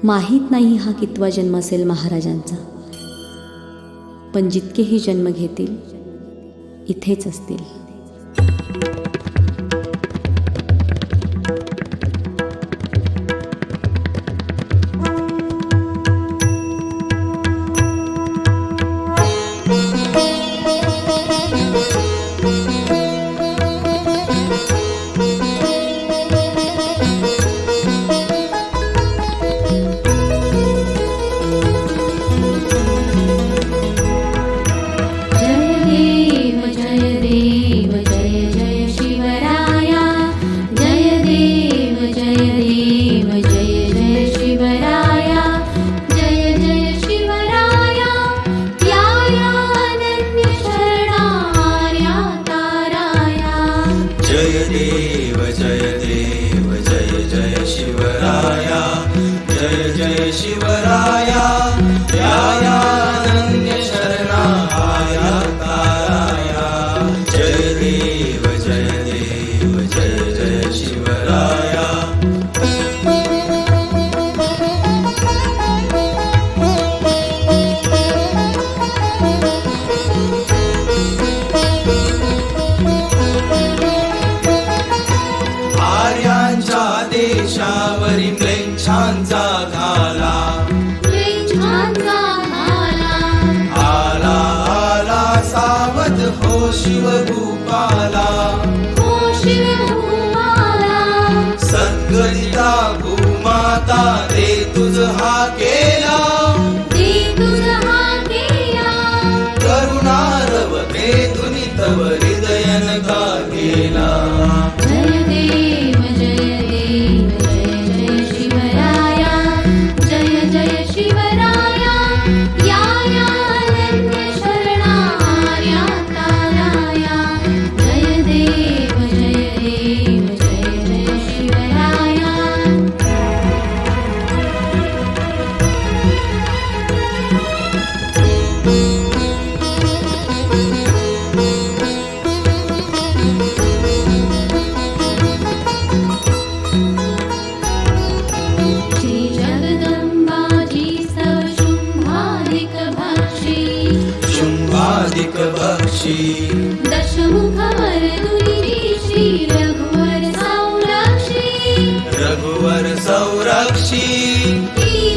माहीत नाही हा कितवा जन्म असेल महाराजांचा, पण जितकेही जन्म घेतील इथेच असतील. जय देव जय जय शिवराया, जय जय शिवराया, या अनन्य शरणा आया ताराया. जय देव जय जय शिवराया. आर्यांच्या देशावरी म्लेच्छांचा घाला, आला आला सावध हो शिवभूपाला. सद्गदिता भूमाता दे तुझ हा केला, करुणारव भेदुन तव हृदयन का गेला. शुंभादिक भक्षी दशमुख वरदुनी श्री रघुवर संरक्षी. रघुवर संरक्षी,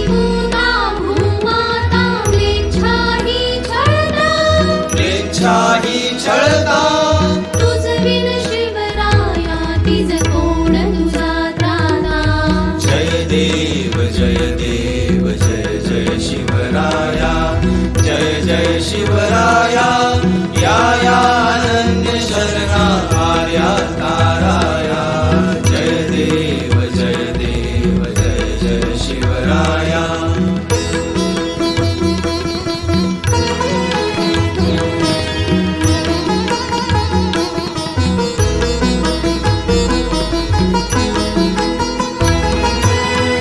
भूता भूमाता म्लेच्छाही छळता, म्लेच्छाही छळता. तुझ बिन शिवराया तिज कोण तुझा त्राता. जय देव जय जय शिवराया, जय जय शिवराया, या अनन्य शरणा आर्या ताराया. जय देव जय जय शिवराया.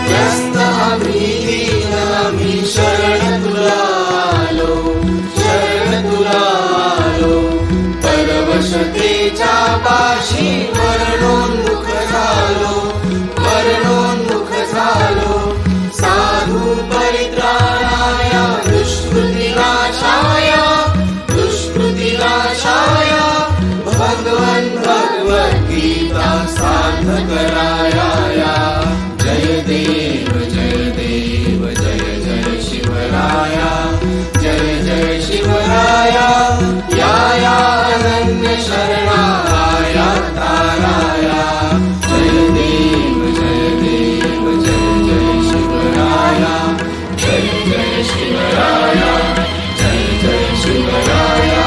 व्यस्त आम्ही दीन आम्ही शरण तुला आलो, शरण तुला आलो. परवशतेच्या पाशी मरणोन्मुख झालो, मरणोन्मुख झालो. साधू परित्राणाया दुष्कृती नाशाया, दुष्कृती नाशाया. भगवन् भगवद्गीता साध कराया. जय देव जय जय शिवराया, जय जय शिवराया, या अनन्य शरणा आया ताराया. जय देव जय जय शिवराया, जय जय शिवराया, जय जय शिवराया.